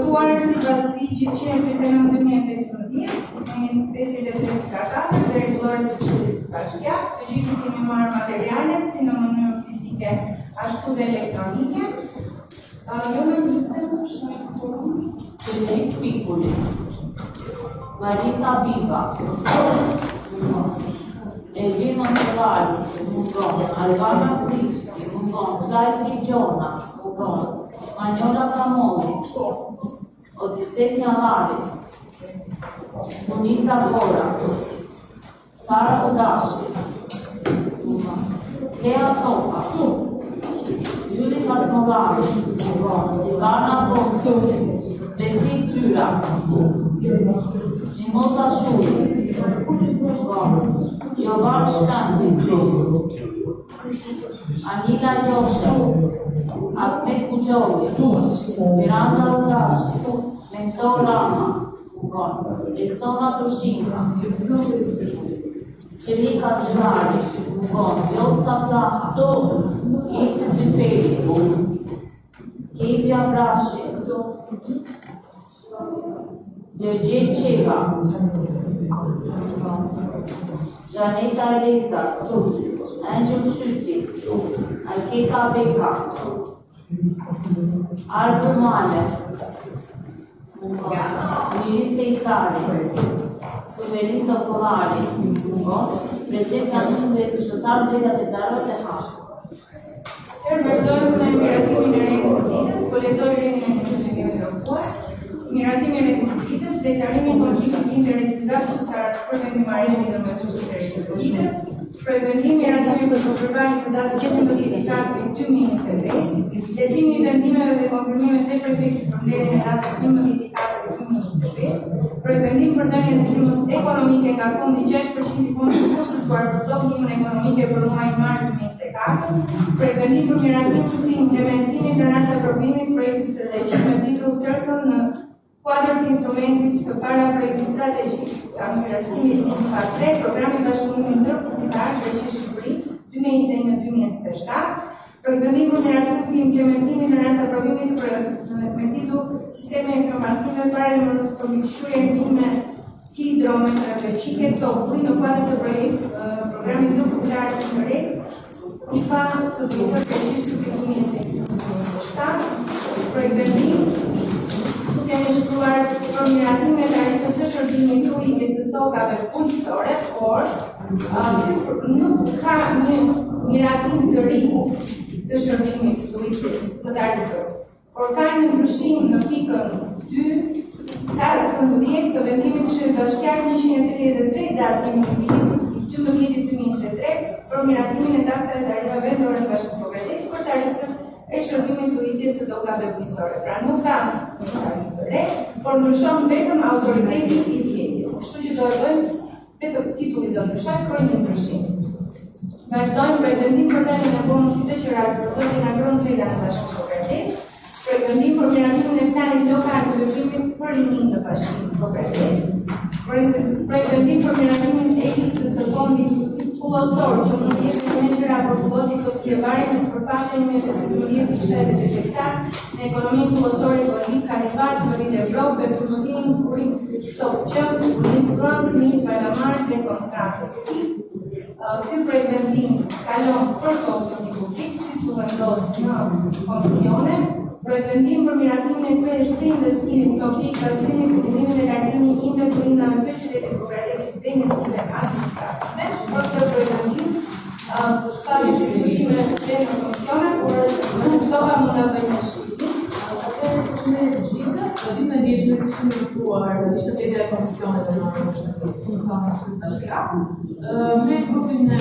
Aprovuar sipas ligjit 139/2015, në 53/4 të rregullores së Këshillit të Bashkiak, të gjithë kemi marrë materialet si në mënyrë fizike ashtu dhe elektronike. Jo me Presidente Piccoli, Marita Viva, Elvino Celari, Mungon, Albana Cristi, Mungon, Claudia Giona, Mungon, Magnola Camoli, Odissei Nalari, Monica Gora, Sara Odashi, Lea Topa, Juli Casmovani, Silvana Bonso, Vesti Tyra, Gimosa Shuri, Jovan Shkambi, Anila Josha, Ahmed Kujovi, Miranda Odashi, Mentor Rama, Exona Tushinka, Celika Celari, Jolca Plaha, Isti Fifeli, Kivia Brashi, Gheorghe Ceva, Janeta Elisa, Angel Shuti, Alkeka Beka, Ardu Mane, Mirisa Itali, Suverindo Polari, prezent janë dhe këshilltar drejta deklarohet e hapur. Vazhdojmë me miratimin e rregullit të ditës, po lexoj rinën e ditës që kemi ndërtuar. Miratimi e rregullit të ditës, deklarimi i konfliktit të interesit nga këshilltarët për vendimarrjen e ndërmjetësuesve të rregullit të ditës, prevendim miratimi për kontrolin për datën 17/4/2025, leximi i vendimeve dhe konfirmimeve të prefektit për mbledhjen e datës 11/4/2025, prevendim për dhënien e ndihmës ekonomike nga fondi 6% i fondit të kushtzuar për ndihmën ekonomike për muajin mars 2024, prevendim për miratimin të implementimit të rast aprovimit projektit strategjik me titull Circle në kuadër të instrumentit të paraprojektit strategjik amirasimit në fazë 3, programi bashkëpunimi ndërkombëtar Greqi Shqipëri 2021-2027, prevendim për miratimin të implementimit në rast aprovimit të projektit me titull Sistemi informative para dhe mërëspërmikëshurje e ndihme hidrometeorologjike TOPUI në kuadër të programit ndërkombëtar të Shqipërisë IPA të Greqi Shqipëri 2021-2027, prevendim kemi shkruar për miratimin e tarifës së shërbimit të ujitjes së tokave bujqësore, por nuk ka një miratim të ri të shërbimit të ujitjes të tarifës, por ka një ndryshim në pikën 2/13 të vendimit të Këshillit Bashkiak 133 datë 12/2023 për miratimin e taksave tarifave vendore të Bashkëkohës për tarifën e shërbimit të ujitjes së tokave bujqësore. Pra nuk ka por ndryshon vetëm autoriteti i vjedhjes. Kështu që do e bëjmë vetëm titulli do ndryshoj, por një ndryshim. Vazhdojmë prevendim për dhënien e bonusit të qiratë për zotin Agron Çela në Bashkëkohë, prevendim për miratimin e planit lokal të veprimit për rinin në Bashkëkohë, prevendim për miratimin e listës së fondit kullosor që mund të jetë meqëra për fillodit ose pjevarje me sipërfaqe 1.570 hektar në ekonominë kullosore ekonomik Kalifat, Vërit Evropë, Prishtinë, Kurit, Topçëm, Nisëllëm, Nis Valamar dhe Kontrafës. Ky prevendim kalon për kosën i publik, siç u vendos në komisione, prevendim për miratimin e kryesimit të stilit topik, pastrimin, kultivimin dhe largimin e inventurindave të qytetit përgatitur dhe njësive administrative. Për këtë prevendim, pari diskutime në komisione, por çdova mund ta bëjmë në shkrim. Në ndjeshme të shkimi këtuar, ishte pledja e komisionet dhe në bashkiak. Me grupin e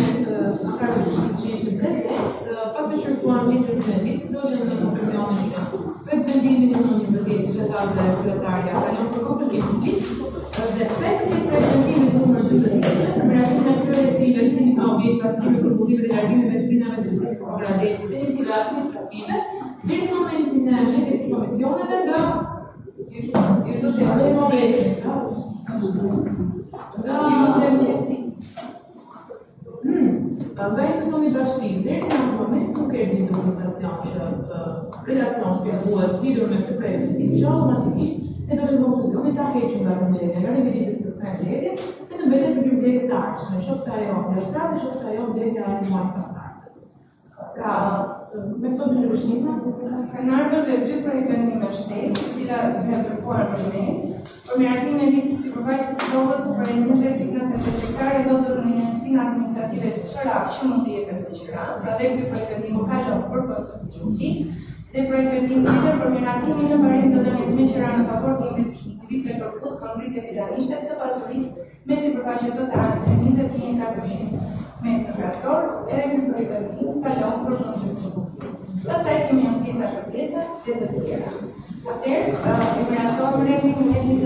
akarës që ishte prezent, pas e shërtuan litrën e vit, dojnë në komisionet që këtë vendimin në një vërdet qëtat dhe kryetarja kalon për kokët e publik, dhe pse këtë vendimit numër 2 të miratimin e kryes i investimit në objekt pastrimi për kultive dhe largimeve të prinave të programit dhe njësive administrative, deri në momentin e zgjedhjes së komisioneve nga Nga institucioni bashkisë, deri në atë moment nuk erdhi dokumentacion që relacion shpjegues lidhur me këtë projekt, që automatikisht ne do të konkluzionin ta heqim nga mbledhja, nga reviditës së kësaj mbledhje, dhe të mbetet për mbledhje të ardhshme, qoftë ajo ndërshtrave, qoftë ajo mbledhja e muajit pasardhës. Pra, me këto dy ndryshime, kanë ardhur dhe dy projektime shtesë, të cilat janë kërkuar për ne, për miratimin e listës sipërfaqe së tokës për iniciativat hektare do të në njësinë administrative të QRA që mund të jepen të QRA, sa dhe ky projektim kalon për konsultim dhe projektim tjetër për miratimin në parim të dhënies me QRA në favor të individëve korpus konkrete vidanishte të pasurisë me sipërfaqe totale të 20.400 m2 edhe ky projektim kalon për konsultim. Pastaj kemi një pjesë për pjesë dhe të tjera. Atëherë, emirator projektin e një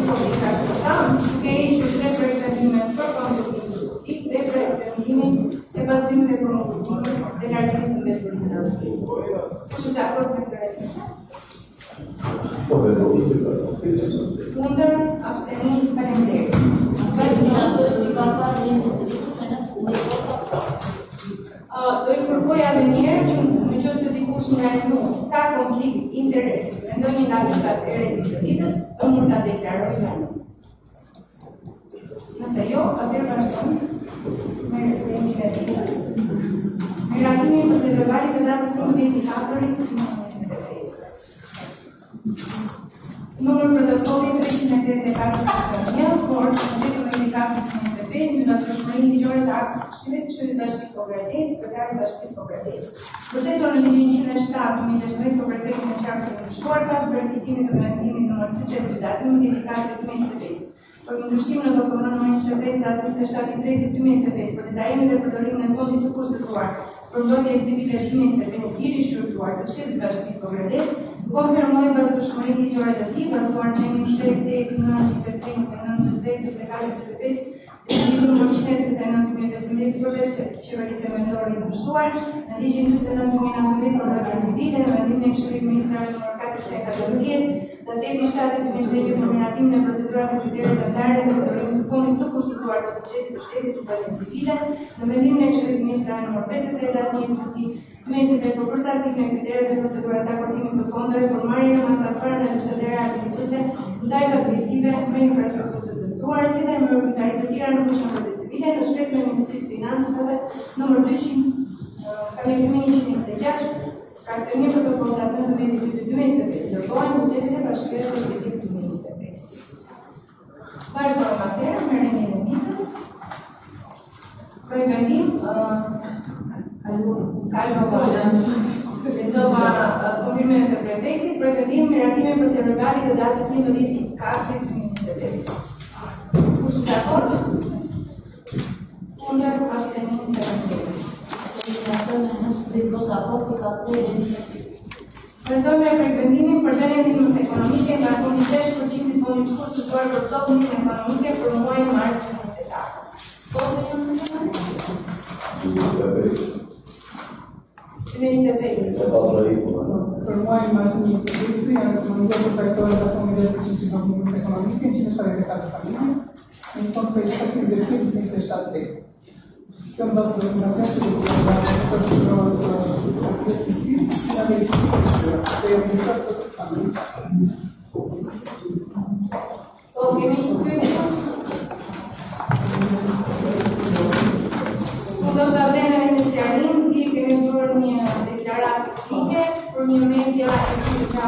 publikash të tanë, duke ishur 3 projektime për konsultim politik dhe projektimin e pasrimit dhe promovimit dhe largimit të mbeturinave. Është dakord me këtë? Kundër, abstenim, faleminderit. Do i kërkoja edhe një herë që nëse dikush nga ju ka konflikt interesi me ndonjë nga gjyqtat e reviditës, do mund ta deklarojë tani. Nëse jo, atëherë vazhdojmë me rendimin e ditës. Miratimin procedurali të datës 19/4/2025. Numër protokolli 384/1, por 19/4/2025, në natyrshmërinë ligjore të aktit të Këshillit të Bashkisë Progresistë, Sekretari i Bashkisë Progresistë. Përsetur në ligjin 107/2018 për prefektin e qarkut të ndryshuar pas verifikimit të vendimit nr. 2/4/2025. Për ndryshim në dokument nr. 25 datë 27/3/2025 për detajimin dhe përdorimin e fondit të kushtetuar për mbrojtje civile 2025 i rishqyrtuar të Këshillit të Bashkisë Progresistë, konfirmojë bazueshmërinë ligjore të tij bazuar në ligjin 7/9/25 dhe ligjin nr. 139/2015 për qeverisë vendore të ndryshuar, në ligjin 29/2019 për mbrojtjen civile, në vendimin e Këshillit Ministerial nr. 4/14 dhe 8/7/2021 për miratimin e procedurave buxhetare vendare dhe përdorimin të fondit të kushtetuar të buxhetit të shtetit për mbrojtjen civile, në vendimin e Këshillit Ministerial nr. 53/2020 për përshtatjen e kriteret dhe procedurat të akortimit të fondeve për marrjen e masafare dhe procedura arbitruse ndaj agresive me infrastrukturë të dëmtuar, si dhe me rrugëtari të tjera në fushën civile në shkresën e Ministrisë Financave nr. 200/2026, ka aksionin protokoll datën 22/2025, dërgohen buxhetit e bashkërisë për vitin 2025. Vazhdojmë atëherë me rendin e ditës. Projektim lexova konfirmimin e prefektit, projektim miratimin procedurali të datës 19/4/2025. Kush është dakord? Kundër, abstenim, faleminderit. Vazhdojmë me projektimin për dhënien e ndihmës ekonomike nga fondi 3% i fondit të kushtetuar për ndihmën ekonomike për muajin mars 2025. Per muajin mars 2025 janë rekomanduar përfaqëtorët e fondit 3% i ndihmës ekonomike në 174 familje, në fond për exekutimin e 27 vjet. Këmë basë të dokumentacion që do të përshërojë investisim në verifikë të administrat të familje. Po, kemi pyetje? Ndoshta vjen në inicialim, kemi bërë një deklaratë teknike për një media e cila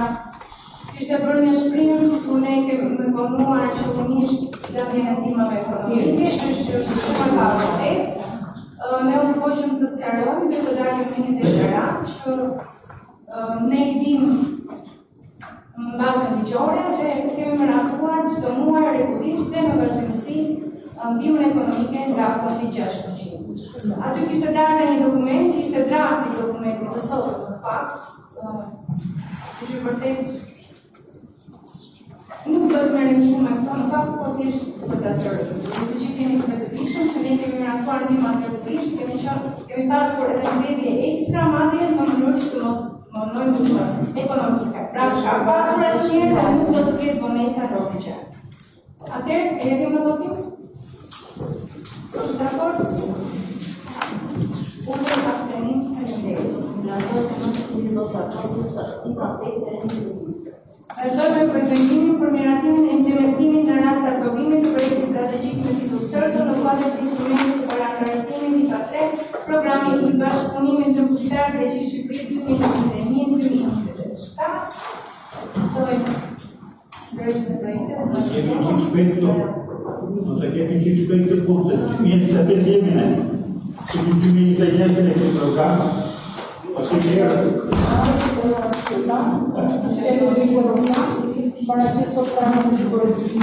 kishte bërë një shkrim ku ne kemi punuar qëllimisht dhënien e ndihmave ekonomike, është shumë e vërtetë. Ne u nevojshëm të sqarojmë dhe të dalim një deklaratë që ne i dimë në bazën ligjore dhe kemi miratuar çdo muaj rregullisht dhe në vazhdimsi ndihmën ekonomike nga fondi 6%. Aty kishte dalë një dokument që ishte drafti i dokumentit të sotëm në fakt. Është vërtet nuk do të merrem shumë me këto, në fakt po thjesht do ta sqarojmë. Të gjithë kemi të vetëdijshëm që ne kemi miratuar ndihmën rregullisht, kemi pasur edhe mbledhje ekstra madje në mënyrë që të mos monojmë ndihmën ekonomike. Pra ka pasur asnjëherë dhe nuk do të ketë vonesa rrogëqe. Atëherë, e jetim në votim? Është dakord? Unë abstenim, faleminderit. Vazhdojmë me prezentimin për miratimin e implementimin në rast të aprobimit të projektit strategjik investitor në kuadër të instrumentit për anëtarësimin IPA 3, programi i bashkëpunimit ndërkombëtar Greqi-Shqipëri 2021-2027. Nëse kemi qikë shpejt të kurse, mjetë se të jemi ne, që në 2021 në këtë program, ose njerë. Para acest program și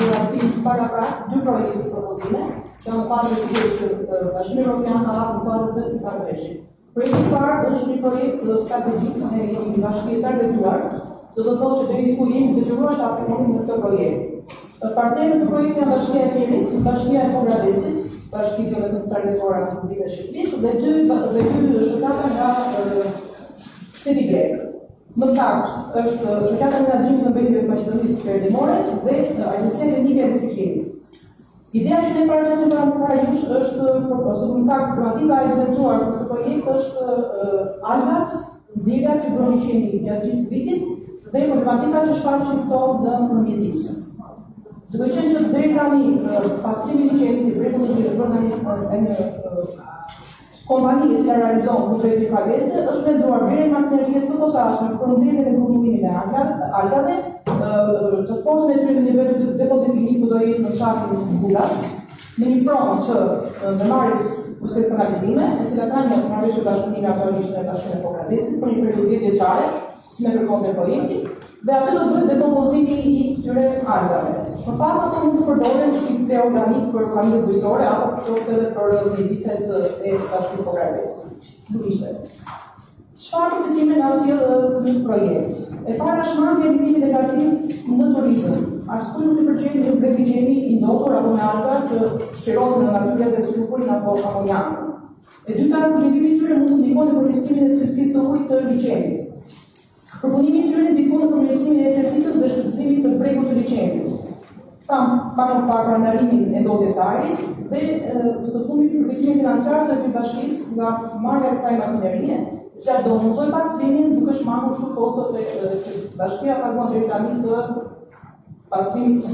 para dy projekte si propozime, që janë pasur të Bashkimi Evropian ka hapur kuadër të Bangladeshit. Projekti i parë është një projekt strategjik, ne jemi një bashki e targetuar, do të thotë që deri ku jemi detyruar të aplikojmë në këtë projekt. Partnerët të projektit janë Bashkia e Firit, Bashkia e Bangladeshit, bashkive të targetuara të Republikës së Shqipërisë dhe dy shoqata nga Shteti grek. Më saktë është shoqata menaxhimit të mbetjeve të Maqedonisë Perëndimore dhe Agjencia Vendike e Riciklimit. Ideja që ne paraqisim para jush është ose më saktë problematika e evidentuar për këtë projekt është algat, nxjerrja që bën liçeni gjatë gjithë vitit dhe problematika që shfaqen këto në mjedisë. Duke qenë që deri tani pastrimi i liçenit i bregut që është bërë në kompani e cila realizon budgetin e pagese është menduar blerjen makinërie të posaçme për ndërtimin e kultivimin e algave, transportin e tyre në nivel të depozitimit ku do jetë në fshatin e Bulas, në një pronë të ndërmarrjes së kanalizime, e cila tani do të marrësh bashkëpunimi aktualisht me Bashkinë e Bangladeshit për një periudhë 10 vjeçare, si me kërkonte projekti, dhe aty do bëhet dekompozimi i këtyre algave. Më pas ato mund të përdoren si preorganik për familjet bujqësore apo edhe për mjediset e Bashkisë Bangladeshit. Nuk ishte. Çfarë përfitime na sjell ky projekt? E para shmangja e ndikimit negativ në turizëm. Ashtu nuk i përgjigjet një breg liçeni i ndotur apo me alga që shkërohen në natyrë dhe sulfurin apo amoniakun. E dyta, kultivimi i tyre mund të ndikojë në përmirësimin e cilësisë së ujit të liçenit. Përpunimi i tyre ndikon në përmirësimin e estetikës dhe shfrytëzimit të bregut të liçenit. Tam pak më parë pranarimin e ndodhjes së ajrit dhe së fundi përfitimin financiar të këtij bashkisë nga marrja e saj makinerie, që do mundsoj pastrimin duke shmangur kështu kostot që bashkia paguan deri tani të pastrimit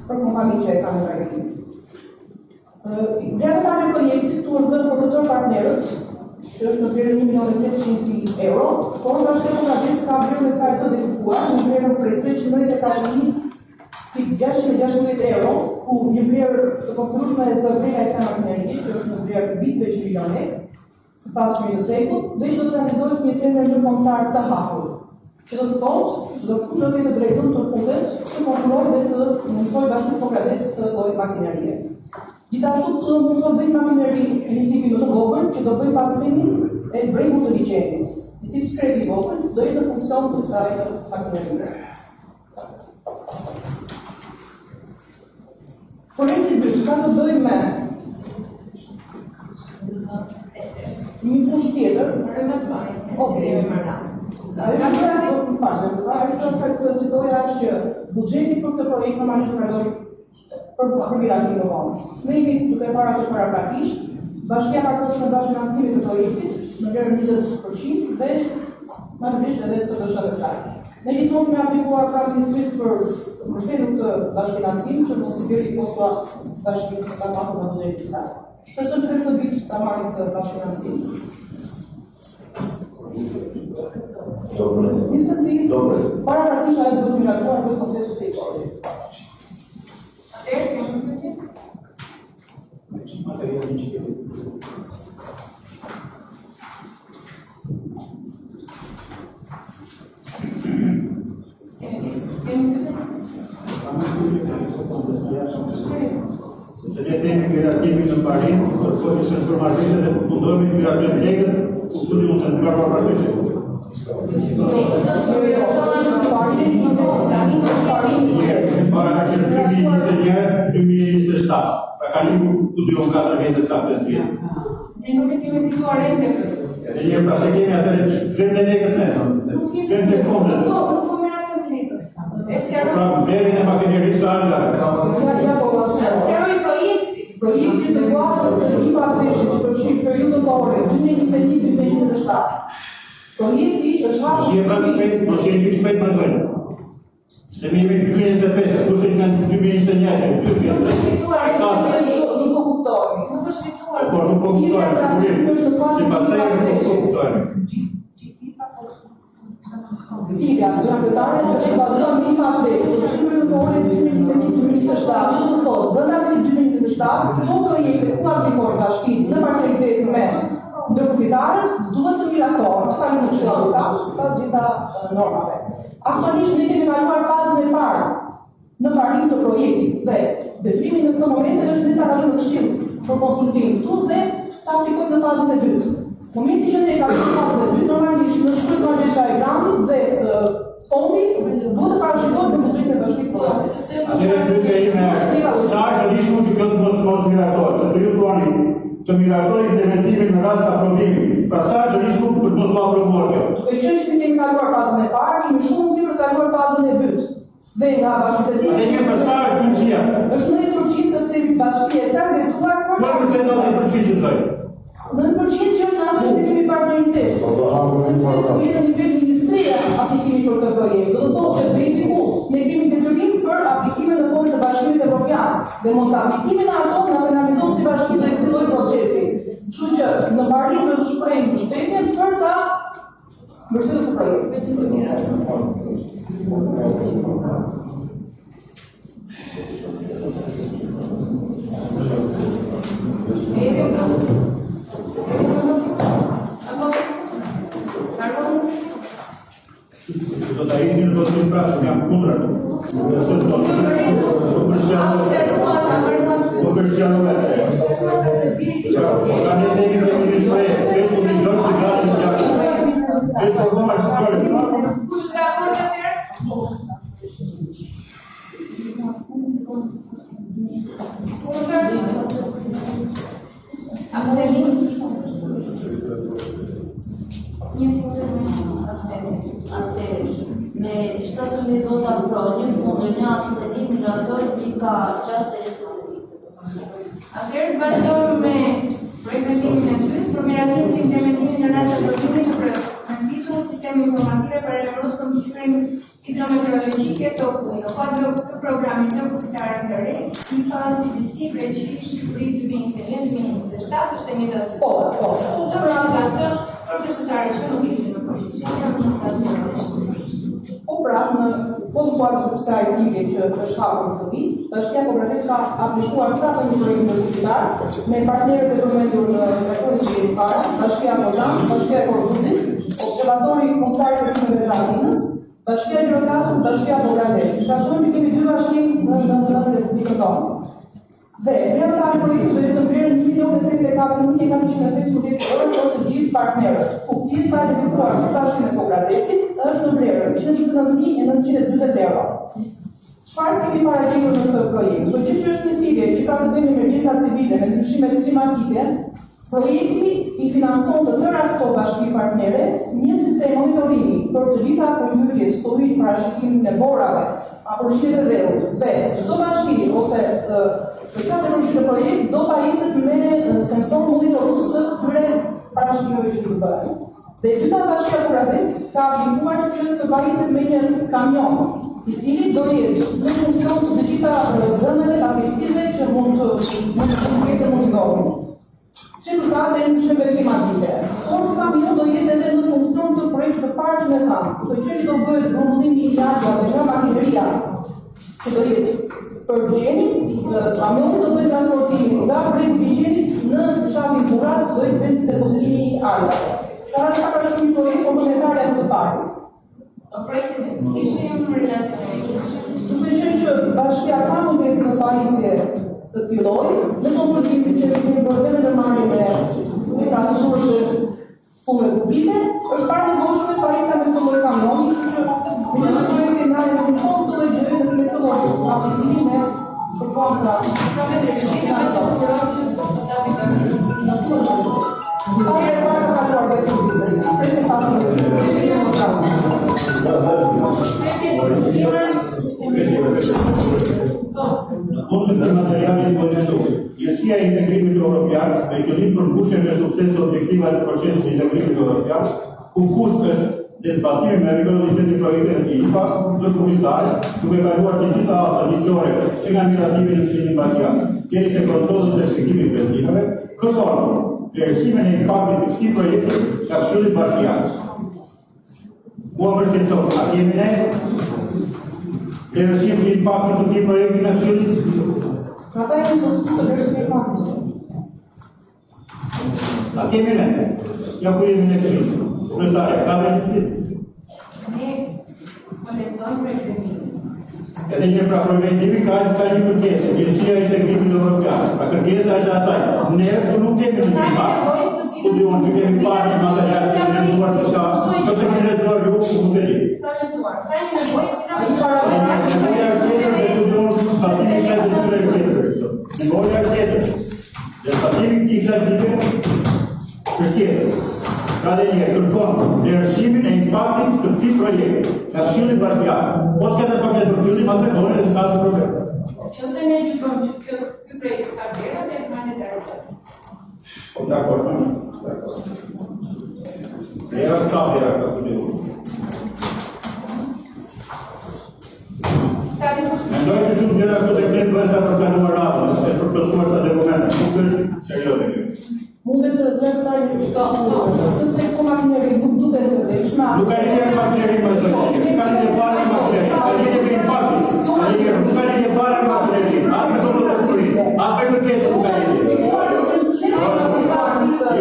për kompaninë që e kanë në realitet. Ideja e projektit këtu është dhënë për këto partnerët, që është në vlerë 1.800.000 euro, por Bashkia e Bangladeshit ka vlerën e saj të dedikuar në vlerën prej 304.616 euro, ku një vlerë të konstruueshme e zëvlerja e saj makinerie, që është në vlerë të bitë 300 milion euro, sipas shkrimit të tregut, dhe që do të realizohet një tender ndërkombëtar të hapur, që do të thotë që do kush do të ketë drejtën të fundet të kontrollojë dhe të mundsojë Bashkinë Bangladeshit të lloj makinerie. Gjithashtu do të mundsojë dhe makineri e një tipi më të vogël që do bëjë pastrimin e bregut të liçenit. Një tip skrepi i vogël do jetë në funksion të kësaj makinerie. Projekti dytë ka të bëjë me një fushë tjetër, që doja është që buxheti për këtë projekt normalisht të kalojë për miratimin e vonë. Ne jemi duke parë ato paraprakisht, bashkia ka kostur bashkëfinancimin të projektit në vlerë 20% dhe normalisht edhe të dëshat e saj. Ne gjithmonë kemi aplikuar pranë Ministrisë për mbështetjen të bashkëfinancimit që mos i bëri kosta bashkisë të kapur nga buxheti i saj. Shpresoj që këtë vit ta marrim të bashkëfinancim. Njësësi, paraprakisht ajo duhet miratuar në procesu së eksportit. Ne themi miratimin në parim, për soqës informatisë dhe mundojmë miratim legët, ku të mund të nga paraprakisht. Para që në 2021-2027, pra kalim ku 4 vjetës ka 5 vjetë. Ne nuk e kemi fituar ende. Dhe një pas e kemi atër frem dhe legët ne, frem të kondët. Po miratim legët. Pra berin e makinerisë së algave. Seroj projekti. Projekti të kuadrë të IPA 3 që përfshin periudhën kohore 2021-2027. Projekti është Mos je pranë shpejt, mos je gjithë shpejt për zënë. Se mi jemi 2025, kushtet që kanë 2021, 2023, nuk po kuptohemi. Nuk është fituar. por nuk po kuptojmë, sigurisht, se pastaj nuk po kuptojmë. Figa, dura pesare, që bazon një matre, shkruaj në kohën e 2021-2027, që do thotë, brenda vitit 2027, këto projekte ku aplikojnë bashkinë në partneritet me ndërkufitarët, duhet të miratohen, të kalojnë në këshillin lokal, sipas gjitha normave. Aktualisht ne kemi kaluar fazën e parë në parim të projektit dhe detyrimi në këtë moment është ne ta kalojmë në këshill për konsultim këtu dhe ta aplikojmë në fazën e dytë. Momenti që ne kalojmë në fazën e dytë, normalisht në shkruajtja e veça e grantit dhe fondi duhet të parashikohet në buxhetin e bashkisë kombëtare. Atëherë pyetja ime është, sa është risku që këtë mos miratohet, se të ju thuani të miratojë implementimin në rast aprovimi. Pra sa është risku për mos u aprovuar kjo? Duke qenë që ne kemi kaluar fazën e parë, kemi shumë mundësi për të kaluar fazën e dytë. Dhe nga bashkësetimi. Atë një sa është mundësia? Është 90% sepse bashkia e targetuar për Po është 90% që thoj. 90% që është në atë që kemi partneritet. Sepse do jetë në nivel ministria aplikimi për këtë projekt. Do të thotë që drejti ku ne kemi detyrim për aplikimin në fondin e Bashkimit Evropian. Dhe mos aplikimin e ato na penalizon si bashki drejt këtij procesi. Kështu që në parim do të shprehim mbështetjen për ta mbështetur këtë projekt. Do ta jeni në pozitiv prashë, jam kundër. Po përshjanu vetë. Ka një themi të një shprej, kështë një gjërë të gjatë në gjatë. Kështë po goma është të gjërë. Kush ka akord atëherë? Me 17 vota pro, një kundër, një abstenim, mirator, pika 6. Atëherë vazhdojmë me projektimin e dytë për miratimin e implementimin në rast të aprovimit të projektit sistemi informative për elaboros për mbështetjen hidrometeorologjike të në kuadro të programit të kufitarë të re, në çfarë CBC Greqi Shqipëri 2021-2027 është e njëjta situatë. Po, për këshilltarët që nuk ishin në pozicion në klasën Po pra, në kuadër të kësaj lige që është hapur këtë vit, Bashkia Kooperative ka aplikuar prapë një projekt universitar me partnerët e përmendur në rekordin e para, Bashkia Kozan, Bashkia Korçuzit, Observatori Kombëtar të Fëmijëve të Atinës, Bashkia Gjirokastër, Bashkia Bogradec. Si ka shumë që kemi dy bashki në Republikën tonë. Dhe realizimi i projektit do jetë vlerë 1.034.415 euro për të gjithë partnerët, ku pjesa e dërguar në bashkinë e Bogradecit është në vlerë 129.940 euro. Çfarë kemi paraqitur në këtë projekt? Do që është një thirrje që ka të bëjë me emergjenca civile, me ndryshimet klimatike, projekti i financon të tëra këto bashki partnere një sistem monitorimi për të gjitha përmbyljet, studimin, parashikimin e borave, afërshitjet e dheut. Dhe çdo bashki ose shoqata e përfshirë në projekt do pajisët me sensor monitorues të këtyre parashikimeve që të bëhen. Dhe dyta bashkia Bogradec ka aplikuar që të pajisët me një kamion, i cili do jetë në funksion të gjitha dhënave të aftësive që mund të monitorin. Rezultate e ndryshimeve klimatike. Por kamion do jetë edhe në funksion të projektit të parë që ne thamë. Do që do bëhet grumbullimi i lagëve nga makineria që do jetë për gjenit, kamioni do bëhet transportimi nga bregu i gjenit në fshatin Burras, do jetë vend depozitimi i argave. Ka shumë një projekt komplementare të parit. Projektet ishim relacionuar. Duke qenë që bashkia ka mungesë në pajisje të këtij lloji, në konfliktin që kemi probleme në marrje me kasusur të punëve publike, është parë nevojshme pajisja me këtë lloj kamioni, kështu që nëse projekti ndajë në fund të gjëve me këtë lloj aplikimi me kontra. Punët e materialit politik, Njësia e Integrimit Evropian, me qëllim për mbushjen e suksesit të objektivave të procesit të integrimit evropian, ku kusht është dhe zbatimi me rigorozitetin e projektit të IPA, do kufitar, duke kaluar të gjitha misionet që nga miratimin në Këshillin Bashkiak, derisa kontrolli dhe ekzekutimi i projekteve, kërkon vlerësimin e impaktit të këtij projekti nga Këshilli Bashkiak. Mua më shqetëson, a kemi ne vlerësimin e impaktit të këtij projekti nga Këshilli? Ata janë të vlerësimin e impaktit. A kemi ne? Ja ku jemi ne Këshilli? Kryetare, ka vlerësim? Ne po lexojmë projektin. Edhe një pra përvendimi ka një kërkesë, njësia e integrimit evropian. Pra kërkesa është asaj. Ne këtu nuk kemi një impakt. Studion që kemi parë një material që kemi lexuar të shka, që të kemi lexuar ju, nuk e di. Ka lexuar. Ka një nevojë Ka dhe një kërkon vlerësimin e impaktit të këtij projekti nga Këshilli Bashkiak. Po të ketë paketë për Këshillin, ma tregoni dhe s'ka problem. Nëse ne gjykojmë që ky projekt ka vlerë, atëherë kanë interesat. Po dakord, dakord. Vlera sa vlera ka këtu. Mendoj që shumë gjëra këtu tek ne bëhen sa për kaluar radhën, se për plotësuar ca dokumente, nuk është serioze kjo. Mundet të drejtari ka nëse komartineri nuk duket të vlefshme. Nuk ka lidhje me martineri më zoti. Ka lidhje fare me martineri. Ka lidhje me impaktin. Nuk ka lidhje fare me martineri. As me tonë të shtëpi. As me kërkesën nuk ka lidhje.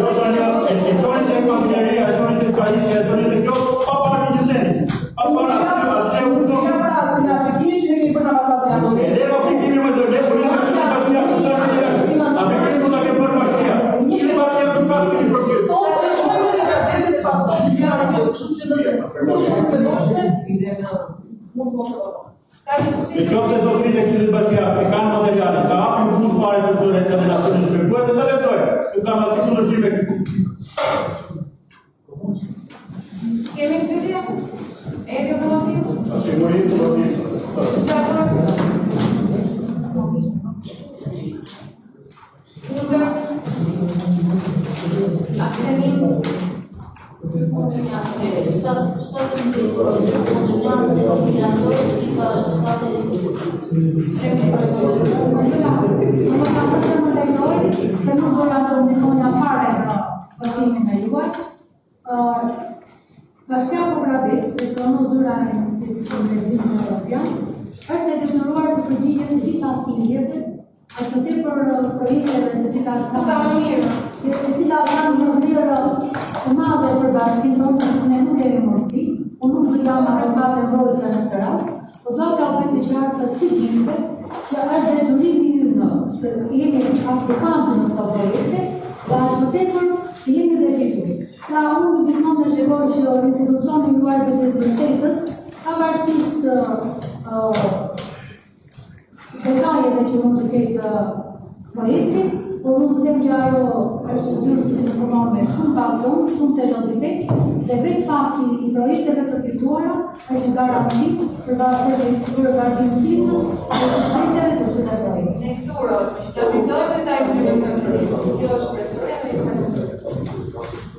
Jo zonja, e çoni te martineri, e çoni te pajisja, e çoni te kjo, pa parë licencë. Pa parë atë u do. Në aplikimin që ne kemi bërë në ambasadën e Anglisë. Edhe aplikimi më zoti, por ne kemi pasur atë që ne kemi. Aplikimi do ta kemë bërë bashkia. Këshilli Bashkiak nuk ka një proces. Sot që shkojmë në kërkesës pastor, fjala që kështu që nëse është të vështirë, nuk mos e bëj. Në qoftë se zotërit e Këshillit Bashkiak e kanë materiale, ka hapur punë fare për të rreth edhe nacionin shpërguar dhe ta lexojë. Nuk kam asnjë kundërshtim me këtë. Kemi pyetje? Edhe motiv? Sigurisht, motiv. Se nuk doja të ndihmoja fare në votimin e juaj. Bashkia Progradis, dhe të zyra e Ministrisë të Integrimit Evropian, është e detyruar të përgjigjet të gjitha aktindjeve, ashtu tepër projekteve të cilat kanë një vlerë të madhe për bashkinë tonë, që ne nuk kemi mundësi, unë nuk do jam avokate mbrojtëse në këtë rast, po do t'ja bëj të qartë të gjithëve që është detyrimi ynë të jemi aplikantë në këto projekte, dhe ashtu tepër të jemi dhe fitues. Pra, unë gjithmonë të shqipoj që institucioni juaj të mbështetës, pavarësisht detajeve që mund të ketë projekti, por unë të them që ajo është zyrë që të punon me shumë pasion, shumë seriozitet, dhe vetë fakti i projekteve të fituara është garanti për vazhdimësinë dhe projekteve të këtyre projekte. Ne këtu që të fitojmë ta implementojmë. Kjo është presionia dhe informacioni.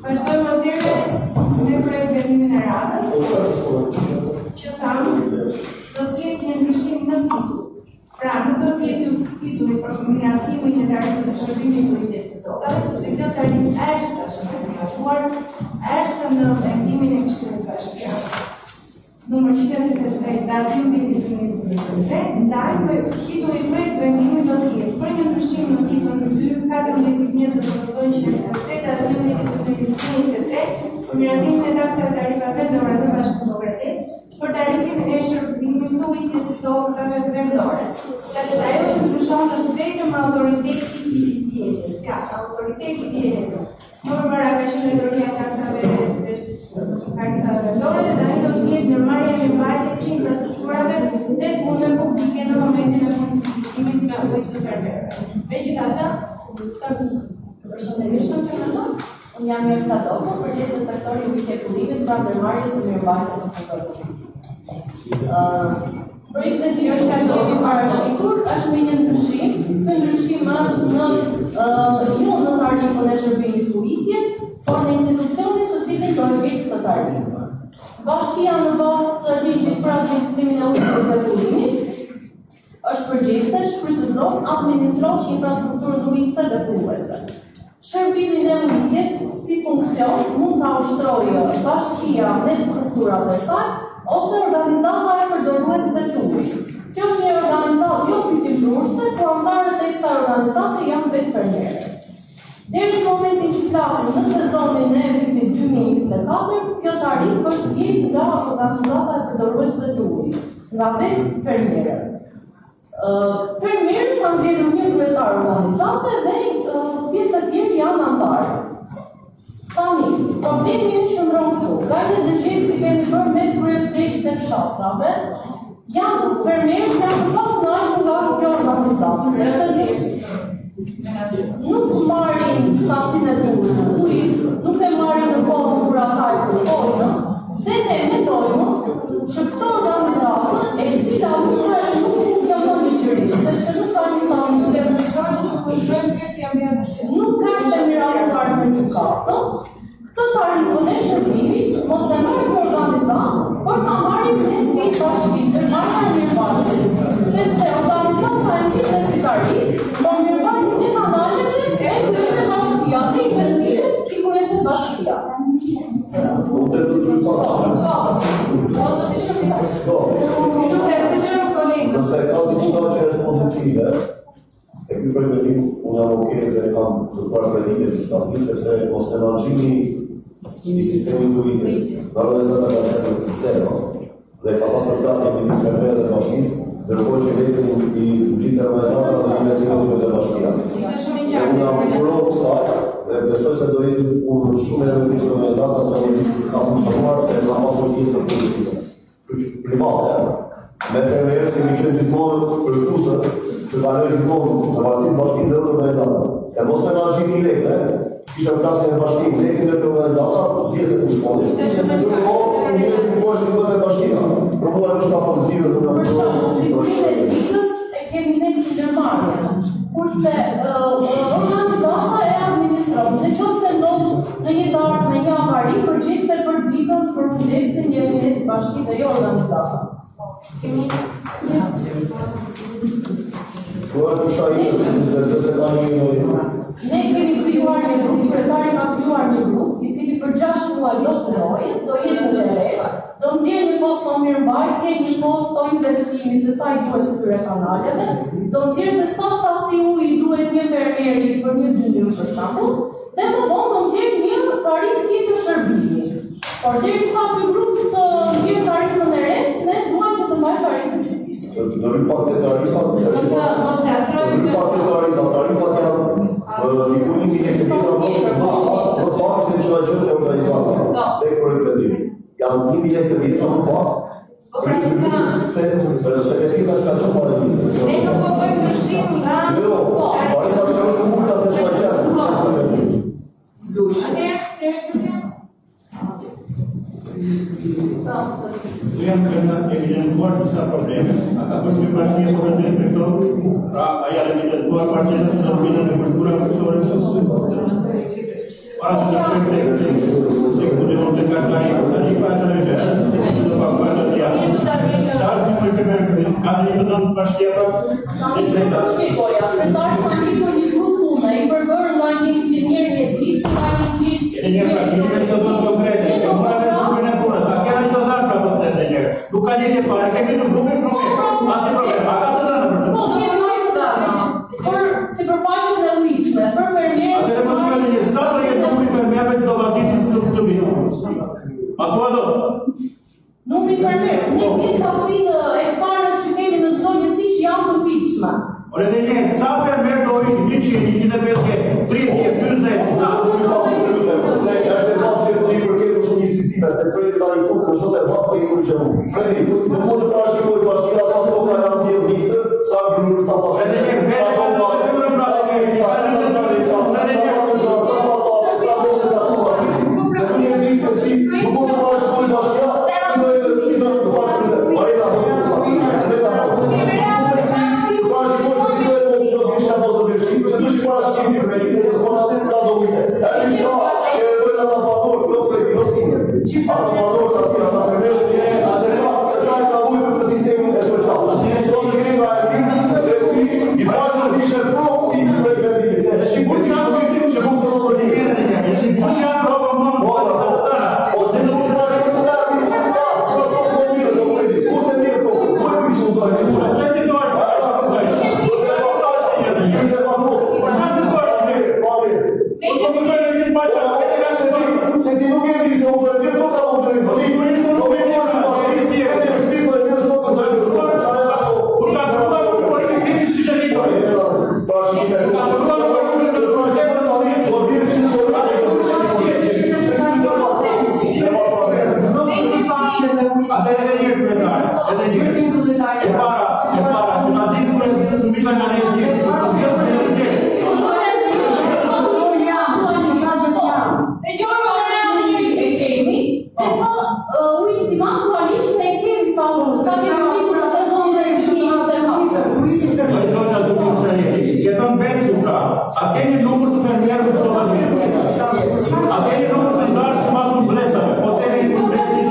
Vazhdojmë atëherë me projektimin e radhës, që thamë do të ketë një ndryshim në titull. Pra, nuk do të jetë titulli për miratimin e tarifës së shërbimit të kujdesit të tokave, sepse kjo tarifë është trashëgimituar, është në vendimin e Këshillit Bashkiak. Numër 133, datim vitit 2023, ndaj titulli i projekt vendimit do të jetë për një ndryshim në titullin 2, 14.1 të protokollin 103, datim vitit 2023, për miratimin e taksave tarifave në Bashkinë e Progradis, për tarifin e shërbimit të ujitjes së tokave vendore. Sepse ajo që ndryshon është vetëm autoriteti i bjerjes. Ja, autoriteti i bjerjes. Më përpara ka qenë drejtoria e taksave vendore dhe ai do të jetë në marrjen e mbajtjes së infrastrukturave dhe punëve publike në momentin e funksionimit me ujë të fermerëve. Megjithatë, Përshëndetshëm që më thonë, unë jam një Flatoko, përgjegjës inspektori i ujitjekullimit pra ndërmarrjes së mirëmbajtjes së infrastrukturave. Projekti që është i parashitur është me një ndryshim. Ky ndryshim është jo në tarifën e shërbimit të ujitjes, por në institucionin të cilin do vit të tarifë. Bashkia në bazë të ligjit për administrimin e udhëtimit të turizmit është përgjegjëse, shfrytëzon, administron infrastrukturën udhëtese dhe punëse. Shërbimin e udhëties si funksion mund ta ushtrojë bashkia me strukturat e saj ose organizata e përdoruesve të ujit. Kjo është një organizatë jo fytyrëse, por anëtarët e kësaj organizate janë vetëfermerë. Deri në momentin që flasim në sezonin e vitit 2024, kjo tarifë është blerë nga organizata e përdoruesve të ujit, nga vetëfermerët. Fermerët kanë zgjedhur një kryetar organizate dhe pjesë të tjerë janë anëtarë. Tani, problemi që qëndron këtu, ka një dëgjim që kemi bërë me kryepleqët e fshatrave, janë fermerët janë të kënaqur nga kjo organizatë. Nuk marrin sasin e duhur të ujit, nuk e marrin në kohën kur ata i kërkojnë, dhe ne mendojmë që këtë organizatë e cila nuk funksionon ligjërisht, sepse nuk ka një nuk ka shënderat parë në gjykatë, këtë tarifën e shërbimit mos e marrë një organizatë, por ta marrin në si bashkisë, marrë mirëmarrjes, sepse organizata e qitë si tarifë, por mirëmarrjen e kanaleve e kryet bashkia dhe investimet i kryet bashkia. Nëse ka diçka që është pozitive, e ky përgatitim unë jam okay dhe kam për kredite të shtatit, sepse mos menaxhimi i sistemit të ujitës, nga organizata ka qenë zero dhe ka pas përplasje me ministerinë dhe bashkisë, ndërkohë që letën i blitë organizata dhe investimentit të bashkia. Unë jam kuror kësaj dhe besoj se do jetë unë shumë e rëndësishme organizata se ka funksionuar se ka pasur pjesë pozitive. Private, me fermerët kemi qenë gjithmonë përkuese të kalojë gjithmonë në varësi të bashkisë dhe organizatës. Se mos menaxhimi i lekëve, kishte plasjen e bashkimit lekë në organizata, pjesë të shkollës. Një fushë të bashkimit. Provuar është ka pozitive dhe Për shkak sigurinë e ditës e kemi ne si ndërmarrje. Kurse organizata e administron, nëse ndodh në një darkë me një avari, përgjegjëse për ditën për mundesin një mundes bashki dhe jo organizata. Ne kemi krijuar një sekretari ka krijuar një grup i cili për 6 muaj do punojë, do jetë në lehtë, do nxjerrë një post më mirëmbajtje, një post të investimi se sa i duhet këtyre kanaleve, do nxjerrë se sa sasi uji duhet një fermeri për një dynjë për shembull, dhe më vonë do nxjerrë një tarifë tjetër shërbimi. Por derisa ky grup të nxjerrë tarifën e re, ne duam që të mbajë tarifën që kishte. Do ripak të tarifat, tarifat janë nikulimi e këtira më pak se që a gjithë e organizata, tek për e këtiri. Janë 1.000 lekë të vjetë më pak, se sekretisa që ka që pare vjetë. Ne nuk po bëjmë ndryshim nga Tarifat që në të multa se që a qenë. Jam evidentuar disa probleme, apo që bashkia po vetë inspektor, pra ajo evidentuar parcela që do vinë në përsura kursore. Para të shkojmë se ku do të kartari, tani pa shënojë. Do pa bëjë të jashtë. Sa është më shumë ka një dhënë bashkia pra? Shpjegoja, kretari ka krijuar një grup pune i përbërë nga një inxhinier mjedis, nga një një praktikime të dhënë konkrete, që mora me grupin e punës, a kena një të dhënë pra pëtët e njërë. Nuk ka një të pare, kemi në grupe shumë e, asë i problem, a ka të dhënë për të? Po, do kemi shumë të dhënë, për sipërfaqen e ujitshme, për fermerët. Atëre më të një një statë dhe jetë numri fermerëve që do vatitin të vinë. A thua do? Numri fermerës, ne ditë sasinë hektarët që kemi në çdo njësi që janë të ujitshme. Ore dhe një, sa fermerë do i 100, 150, 30, 40, sa? Se është e kapë që i përketu shumë një sistime, se Fredi ta i futë në shumë e vakë për i kërë që mu. Fredi, në mund të prashikoj bashkia sa toka janë bjellë nisër, sa grurë, sa pasë. Edhe një, ultimatualisht ne kemi sa kemi ditur në sezonin e 2024. Noi zonja zëpim Sharifi, jetëm vetë të pra, a keni numër të fermierëve të Slovakisë? A keni numër të ndarë së masë në blecave? Po të keni në blecë në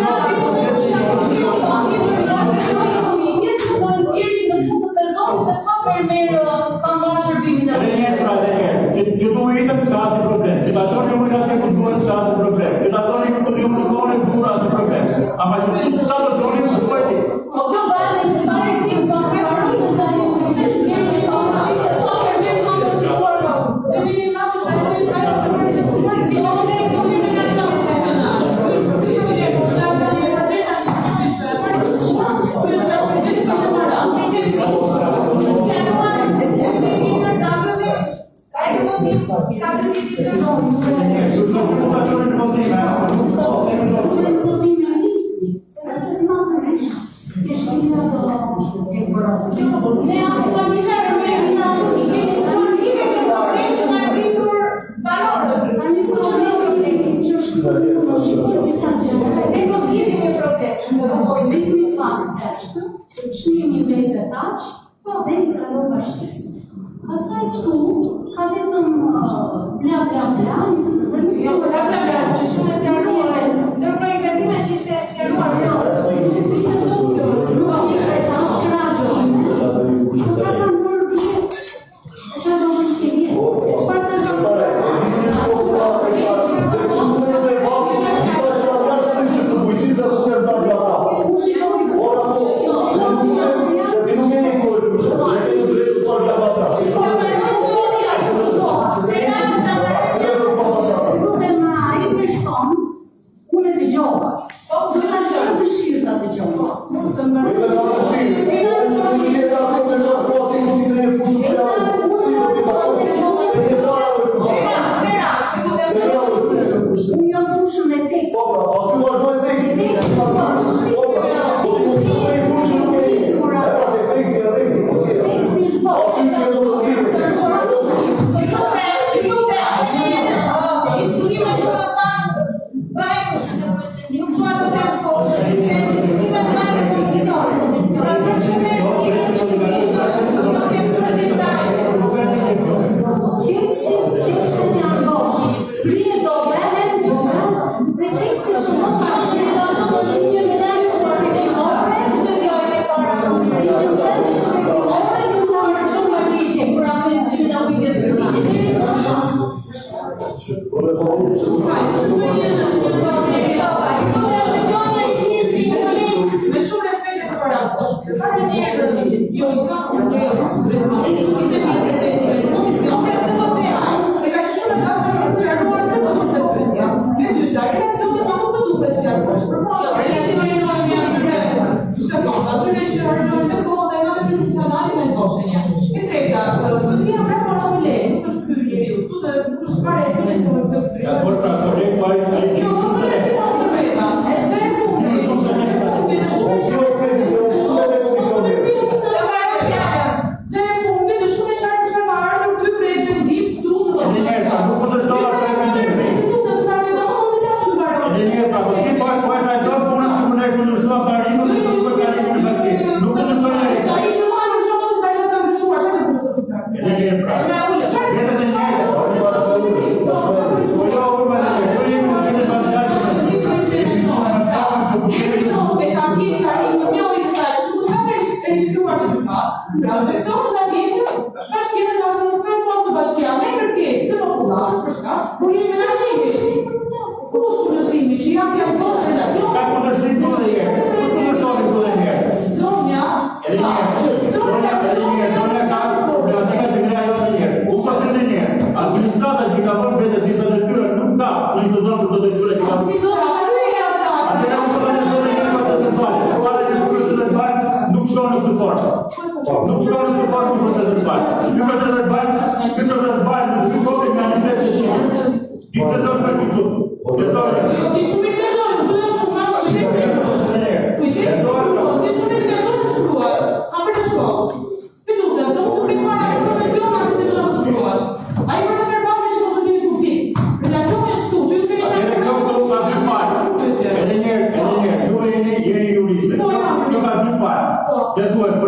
që du itëm s'ka asë problem, që ta qoni më në të kulturën s'ka asë problem, që ta qoni më të më në kone kulturë asë problem. Ama që të sa të qoni më të kuajti. O kjo bërë në të pare të tim, për në parë të të një të të shkjerë që të më që të sa për me më të të kuarë. Dhe mi një nga të shkjerë që të të të të Pastaj kështu, ka vetëm bla bla bla, Jo, bla bla bla, që shumë e sjaruar, në projekt vendime që ishte sjaruar.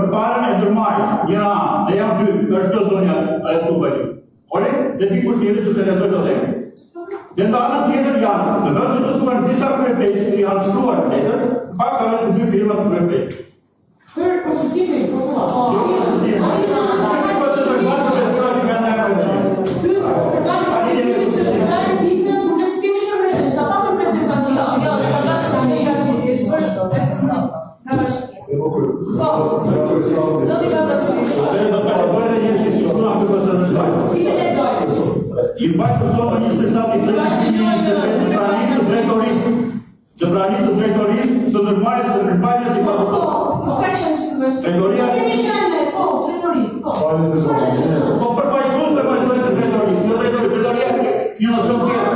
përpara e ndërmarrjes, njëra anë dhe jam dy, është kjo zonja e Cubashi. Ore, dhe dikush tjetër që se lezoj të dhejmë. Dhe në anën tjetër janë të vërë që të duan disa krepesë që janë shkruar në letër, pak ka vetë dy firmat të krepesë. Për konsultimin, I mbajtë përsoma 27 të pranitë drejtorisë së ndërmarrjes së mirëmbajtjes i pasaportës. Po ka qenë shkëmbësh. Drejtoria Kemi qenë, po, drejtorisë, po. Po përfaqësues të drejtorisë, jo drejtoria një nocion tjetër.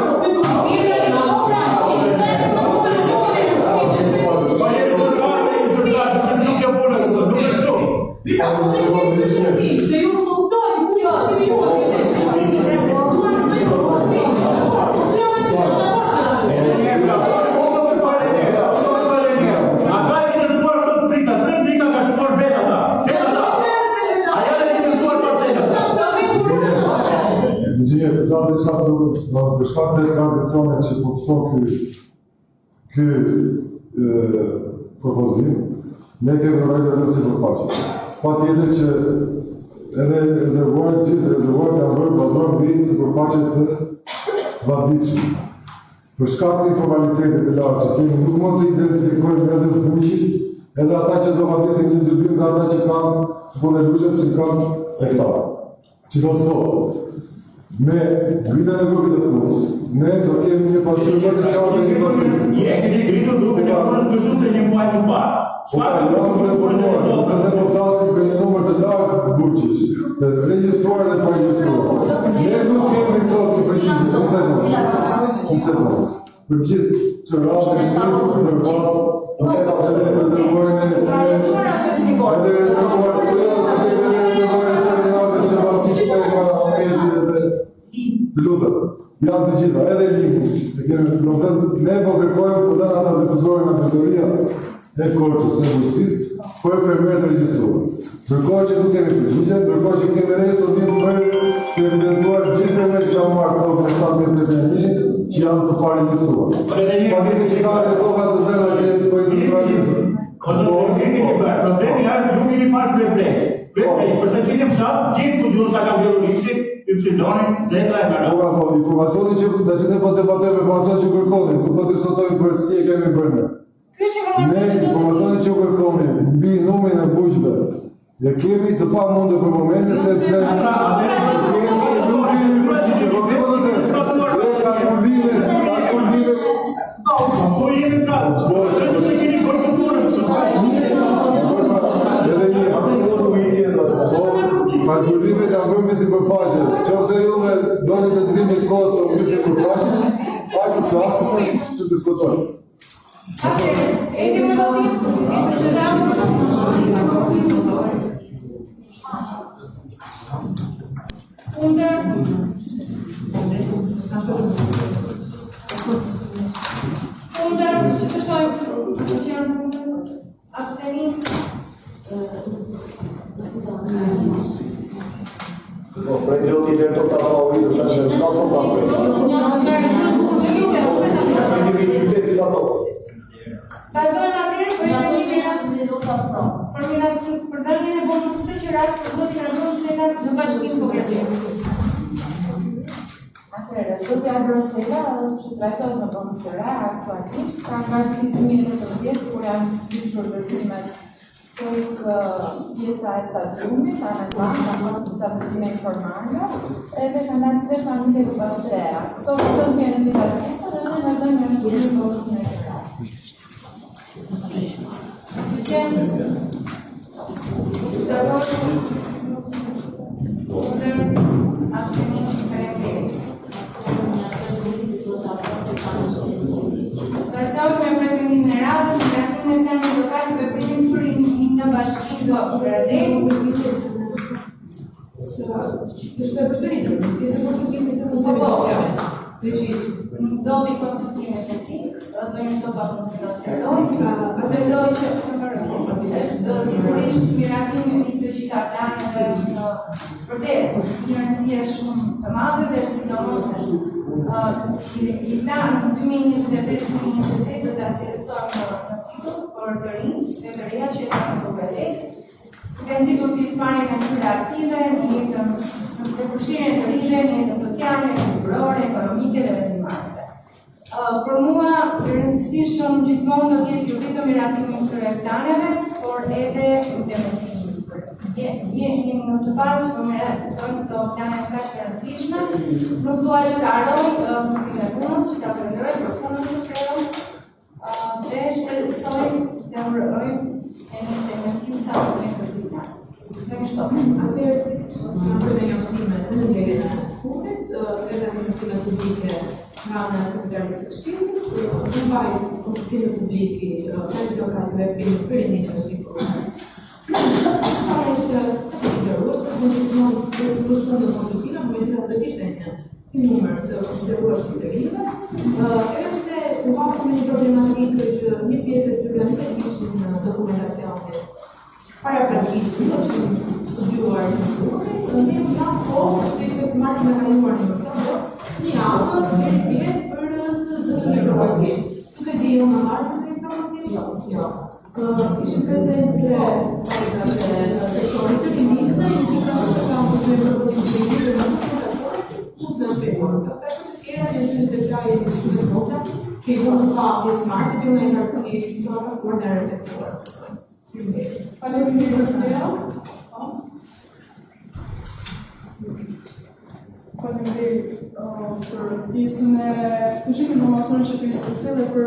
Për shkak të tranzicionit që përkëson ky propozim, ne kemi vërejtë si përfaqe. Pa tjetër që edhe rezervuar janë bërë bazuar mbi sipërfaqe të vaditshme. Për shkak të informalitetit të lartë që kemi nuk mund të identifikojmë edhe buqit, edhe ata që do vadisin një dy nga ata që kanë sponelushet që kanë hektarë. Që do të thotë, me grida në grupit të punës, ne do kemi një pasionet të qartë e një pasionet. Je keni gridur grupin e punës për shumë se një muaj më parë. Ne do tasim për një numër të lartë buqish, të regjistruar dhe paregjistruar. Ne nuk kemi sot të përgjithë, për gjithë që rrasë e shqipë, sërbas, edhe rezervuarin e lutëm, janë të gjitha, edhe lingu. Ne po kërkojmë të dana sa vizitorin në drejtoria e Korçës e Bujqësisë, për fermerët e regjistruar. Ndërkohë që nuk kemi përgjigje, ndërkohë që kemi restorim për të evidentuar gjithë fermerët që kanë marrë këto për 7.500 që janë të paregjistruar. Paditën që ka dhe toka të zëra që jetë për individualizëm. Problemi është nuk keni marrë preplejë. Përse që një fshat, gjithë të gjurë sa kam gjurë Lixi, Ypsiloni, Zetra e Mërë. Informacioni që dhe që ne po debatojmë informacioni që kërkonin, ku po diskutojmë për si e kemi bërë. Ne informacioni që kërkonin, mbi numrin e buqve, dhe kemi të pa mundë për momente, sepse Pasurime që janë bërë me sipërfaqe, që ose juve doni të ndrimi të kohës të me sipërfaqe, faqë flasë që diskutojnë. E kemi votim, Fregjoti dhe të tata o vidu që në s'ka të ka vazhdojnë atyrë, për e një për dërgjën e bonus të që rastë për zotin e bonus të në bashkim për këtë. Atëherë, zotja Brocela është që trajtohet në bonusëra aktualisht, pra nga viti 2018, kur janë dyshur vërtimet tek pjesa e stadiumit, anagramit, apo të stabilime informale, edhe ka ndarë 3 familje të bashkëreja. Këto vetëm kemi një bashkëta dhe ne vazhdojmë në shpirin bonus në këtë. Vazhdojmë me përgjimin e radhës, në ratën e të lokatë për përgjim për në bashkim do Brazil. Ishte përsëritur, ishte konsultimi të Doli konsultime teknik, zonjë Shtopa Fundinacional, pretendoj që është sigurisht miratimi i të gjitha planeve është në vërtet një rëndësie shumë të madhe dhe sidomos i plan 2025-2028 do ta cilësojmë në titull për të rinj dhe të reja që janë në Bukaresht. Duke nxitur pjesëmarrjen në natyre aktive, në jetën në përfshirjen të rive, në jetën sociale, kulturore, ekonomike dhe vendimtare. Për mua, i rëndësishëm gjithmonë do të jetë jo vetëm miratimi i këtyre planeve, por edhe implementimi. Jemi në të pasë për miratojmë këto plane kaq të rëndësishme. Nuk dua që të harroj grupin e punës, që ta falenderoj për punën që kreu, dhe shpresoj të urojmë e një implementim sa më të mirë. Atëherë, në njoftimet në ndjerin e fundit, edhe në njoftimet publike nga ana e Sekretarisë të Këshillit, në mbaj konsultime publiki në lokale për një të shqiptarë. Është funksionon të shumë konsultime, por edhe të ishte një numër të konsideruar shqiptarive, edhe se u pasëm një problematikë që një pjesë e tyre nuk ishin në dokumentacionin para pratikë, është studiuar në shkollë, ne u dha kohë të marrim me kaluar në shkollë, një javë deri për të informacion. Duke dhënë në marrë me informacion? Jo. Ishim prezente sektorit të rinisë, i kanë të propozime të shumë të shpejtuar. Pastaj era në detaje të shumë të vogla, që i vënë pa pjesëmarrje, që unë e ndërtoi si do të pasur në reflektuar. Faleminderit për pjesën e të gjithë informacionin që keni përcjellë dhe për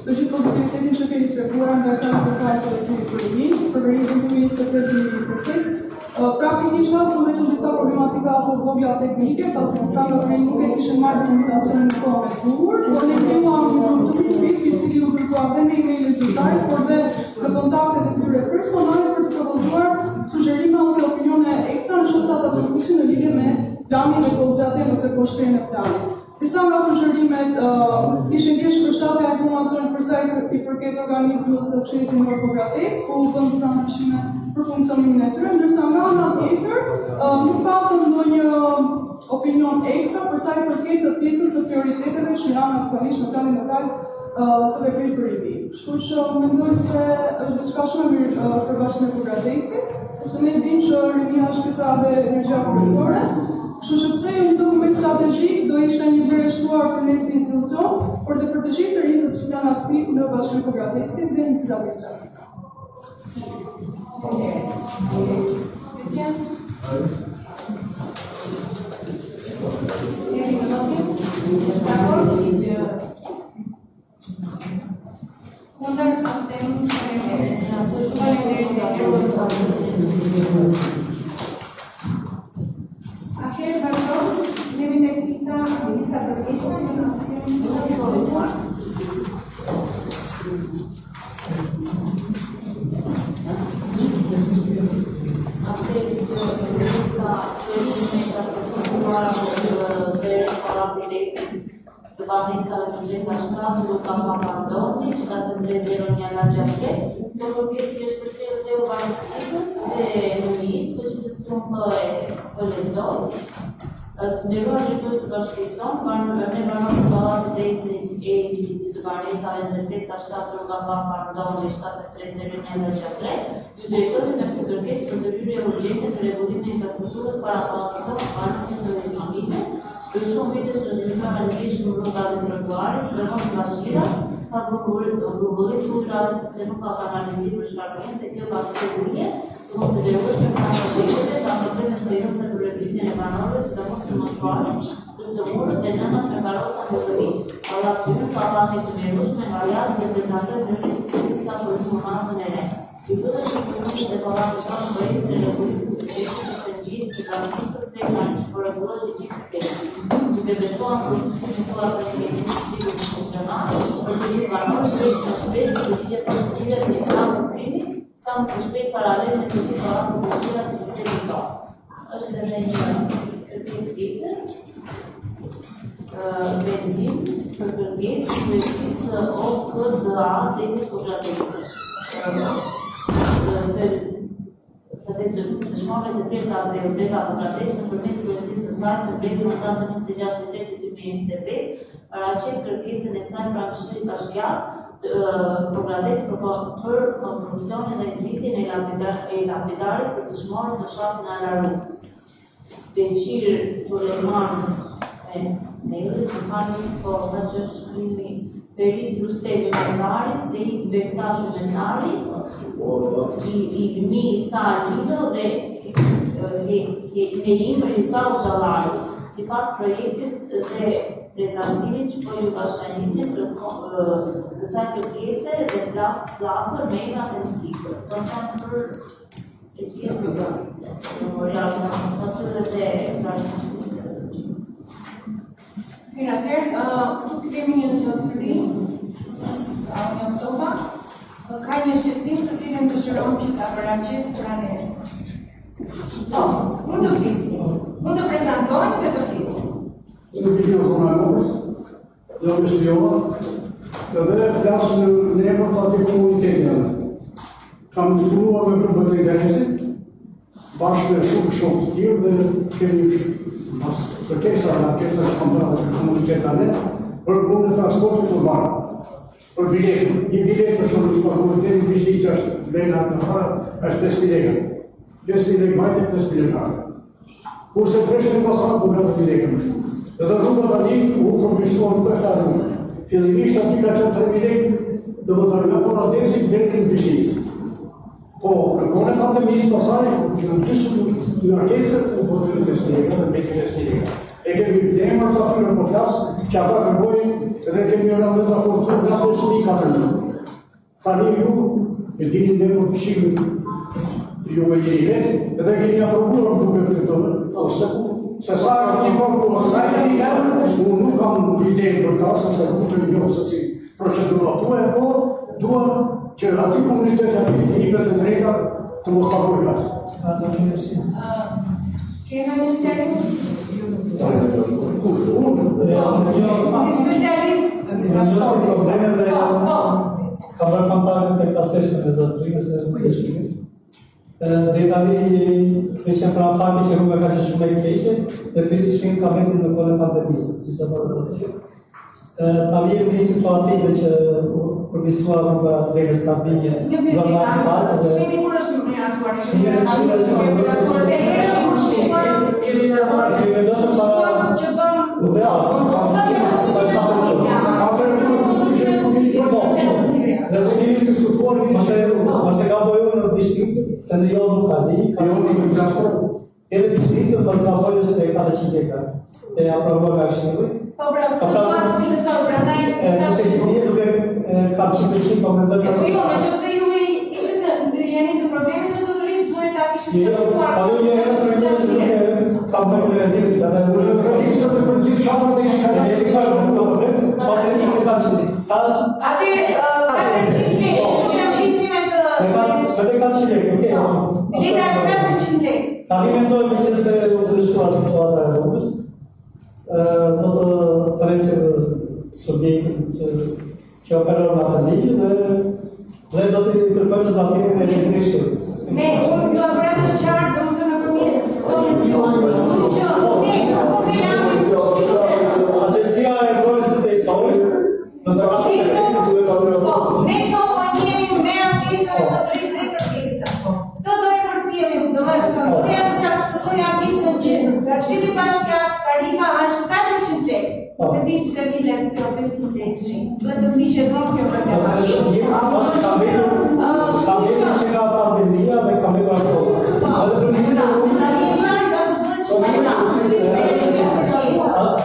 të gjithë pozitivitetin që keni treguar nga kandidatët e kolektivit për rinë, për rritin e sekretit. Praktikisht asë me që disa problematika të vogla teknike, pas në samë të nuk e kishen marrë dokumentacionin në kohë me tur, por ne kemi një i cili u kërkuar dhe me email zyrtar, por dhe në kontaktet e tyre personale për të propozuar sugjerime ose opinione ekstra në shosata të ndryshme në lidhje me planin e pozitave ose kushtrin e planit. Disa nga sugjerimet ishin ndjesh përshtatje e informacionit për sa i përket organizmës së Këshillit Demokratik, ku u bën disa ndryshime për funksionimin e tyre, ndërsa nga ana tjetër nuk patëm ndonjë opinion ekstra për sa i përket të pjesës së prioriteteve që janë aktualisht në planin lokal të veprimit për rivi. Kështu që mendoj se është diçka shumë e mirë për Bashkinë e Bukarestit, sepse ne dimë që rivia është pjesa dhe energjia kryesore. Kështu që pse një dokument strategjik do ishte një vlerë e shtuar për ne si institucion, por dhe për të gjithë të rinjtë që janë aktiv në Bashkinë e Bukarestit dhe në cilat pjesë. Atëherë vazhdojmë, jemi tek pika disa përpjesa në Banisa dhe Kërgjesa 7, Luka Papandoni, 7301 Lagjafre, do kërkesë që është përcjellë dhe urbanistikës dhe lëvizë, për që të shumë për lexoj. Të nderuar drejtues të bashkisë tonë, ne banorët e pallatit drejtë e të banisave në Kërgjesa 7, Luka Papandoni, 7301 Lagjafre, ju drejtohemi me këtë kërkesë për ndërhyrje urgjente të rregullimit të infrastrukturës para pallatit tonë, banesës së Lëvizit. Për shumë vite që është realizishme rruga dhe trotuarit, sidomos Bashkira, ka rrugullit rrugave sepse nuk ka kanalizim për shkarkimin dhe kjo pas rregullje, të konsiderueshme për projekte ka probleme serioze për lëvizjen e banorëve, sidomos të moshuarit, të sëmurët dhe nënat me karroca motori. Pallatyri ka pamje të mjerueshme nga jashtë dhe prezantojë ndërmjet disa përformancën e re. I bëhet të punimit e pallatit tonë projekt të rregullimit të drejtës së gjithë të garantisë teknikisht por rregullohet të gjithë teknikë. Duke besuar përkushtimin tuaj për një sistem funksional, për të gjithë banorët të shpejt të gjithë pasojat e krahut krimit, sa më shpejt paralel me të gjithë banorët të qytetit tonë. Është edhe një kërkesë tjetër. Vendim për kërkesë kryesisë OKDA Teknik Operativ. dëshmorëve të tjerë dhe vlera për pratesë në përmjet kryesisë së saj të zbledhur në datën 26/3/2025, paraqet kërkesën e saj pra Këshillit Bashkiak për pratesë për konstruksionin dhe ngritjen e lapidarit për dëshmorët në shafin Ararut. Beqir Sulejman Mejllit, Mehani Koha që është shkrimi Ferit Rustemi Menari, Sejit Bektashu Menari, Ilmi Isa Gjilo dhe Meim Rizal Zhalari. Sipas projektit dhe prezantimit që po ju bashkënisim të kësaj kërkese dhe plakër menat e mësipër. Do të për e tjetë memorial në mësëve dhe Atëherë, këtu kemi një zotëri, një topa, ka një shqetësim të cilën dëshiron që ta paraqes pranë e. Mund të flisni, mund të prezantoheni dhe të flisni. Unë këtë zonanës, jam e shpioha, dhe flasë në emër të ati komunitetin. Kam të punuar me grupët e interesit, bashkë me shumë të tjirë dhe kemi mas kërkesa që kam bërë të komunitetin për punë të transportit urban. Për biletë, një biletë për shumë të komunitetin Bishtiq është lejna të fara, është 5.000 lekë. 5.000 lekë majtë e 5.000 lekë. Kurse preshën e pasanë për 4.000 lekë më shumë. Edhe rrugët ati u përmjësuar në përta rrugë. Fillimisht ati ka qënë 3.000 lekë, dhe më thërë nga por atenci drejtë në Bishtiq. Po, në kone pandemisë pasaj, që në gjysë në nërkesër, u përthyrë 5.000 lekë, dhe me 5.000 lekë. E kemi të emër të atyre për flasë, që ata kërbojnë, edhe kemi në rrëndë të aportur nga 5.000. Tani ju, e dini në emër pëshimë, ju me jeni letë, edhe kemi aprovuar duke të tonë, se sa e që kërë sa e një herë, unë nuk kam idejnë për ta, se ku të një se si proceduratua e po, dua që ati komunitetet ati të një të drejta të mos të bërë glasë. Kena një seri? Specialist? Probleme dhe ka bërë kampanje të klaseshme në zotërinës e shkrimit. Dhe tani veçën pra fakti që rruga ka qenë shumë e keqe dhe për shkrim ka vendim në kohën e pandemisë, siç e bërë zotëri. Tani jemi në situative që përgjithësuar rruga drejtë stabile. Normal sfalt. Shkimi kur është miratuar? Kemi vendosur që bëm Mase ka bojur në Bishtisë, se në jo nuk tani, ka jo në transport. Edhe Bishtisë pas ka bojur se ka të qiteka. E aprovoj nga Këshilli. Po pra, të duat cilësor, prandaj se një duke ka qipëqim po mendoj. Po jo, nëse ju ishte jeni të problemit të zotërisë, duhet ta kishit cilësuar. Po jo, jeni të problemit ka bërë në vendimit, ata Lista të përgjithë shapat e një shkallë. Atëherë, 400 lekë, nuk jam flisni me të... Sëte 400 lekë, okej. Lita është 400 lekë. Tani mendojmë që se u dështuar situata e rrugës. Do të thresim subjektin që operon në atë ligj dhe do të kërkojmë zbatimin e ligjit. Ne, unë ju apërë të qartë, do më thënë në përmjet. Agencija e Gorës të Itorit, Ne sot po njemi me ankesën e zotërisë dhe kërkesën. Këto do e përcjellim, do me të thënë, ne janë sa shpësoj ankesën që Këshilli Bashkiak tarifa është 400 lekë. Në ditë se vilet kjo 500 lekë shimë. Duhet të mishë do kjo për një Ka vetur që nga pandemia dhe ka vetur ato.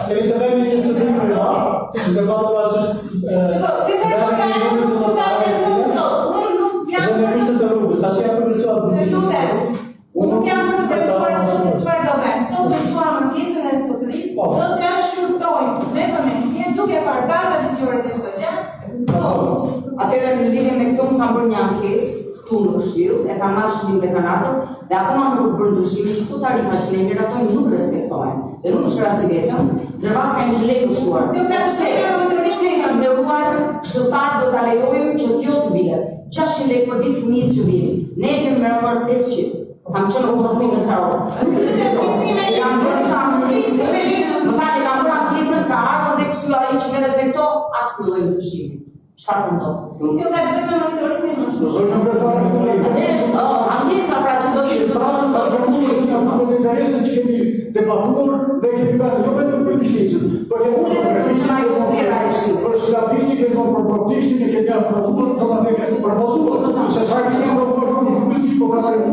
Kemi të vemi një studim privat, që ka të pasur Unë jam të përgjuar sot se çfarë do bëjmë. Sot do gjuam ankesën e zotërisë, do t'ja shqyrtojmë me vëmendje, duke parë bazat ligjore të çdo gjë. Atëherë në lidhje me këto kam bërë një ankesë këtu në Këshill, e kam marrë shënim dhe kanator, dhe ato më kanë bërë ndryshimin që këto tarifa që ne miratojmë nuk respektohen. Dhe nuk është rasti vetëm, zëvas kanë që lekë shtuar. Pse kanë nderuar këshilltar do ta lejojmë që t'jo të bilet 600 lekë për ditë fëmijët që vinin. Ne kemi miratuar 500. Kam qenë konsultim mestaror. Jam qenë kam bërë pjesën ka ardhur dhe këtu ai që merret me këto asnjë lloj ndryshimi. Çfarë mundon? Kjo ka të bëjë me monitorimin më shumë. Ankesa pra që do të proshëm do të interesën që kemi debatuar dhe kemi bërë jo vetëm për Prishtinën, por edhe për strategjin e kompromisit që kemi propozuar, domethënë propozuar se sa kemi propozuar nuk është po ka shumë.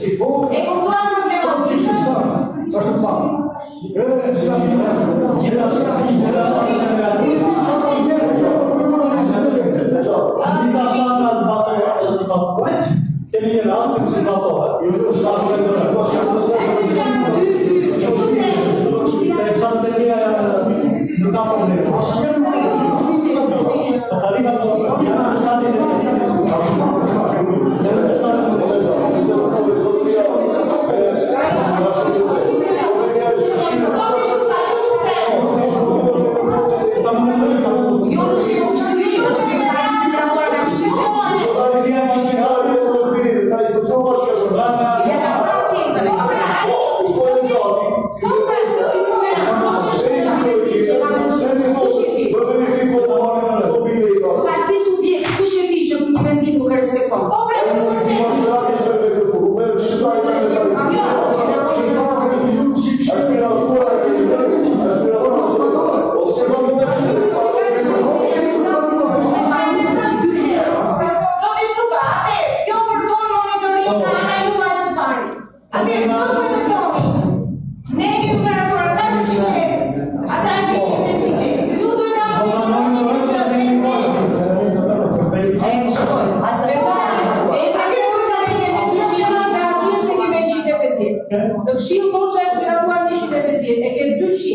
E kuptuam problemin. Është fakt. Disa shatra zbatohet. Kemi një rast që zbatohet. Se shatra të tjera nuk ka problem. Tarifa janë në shtatin e Në Këshill Moçha është miratuar 150, e ke 50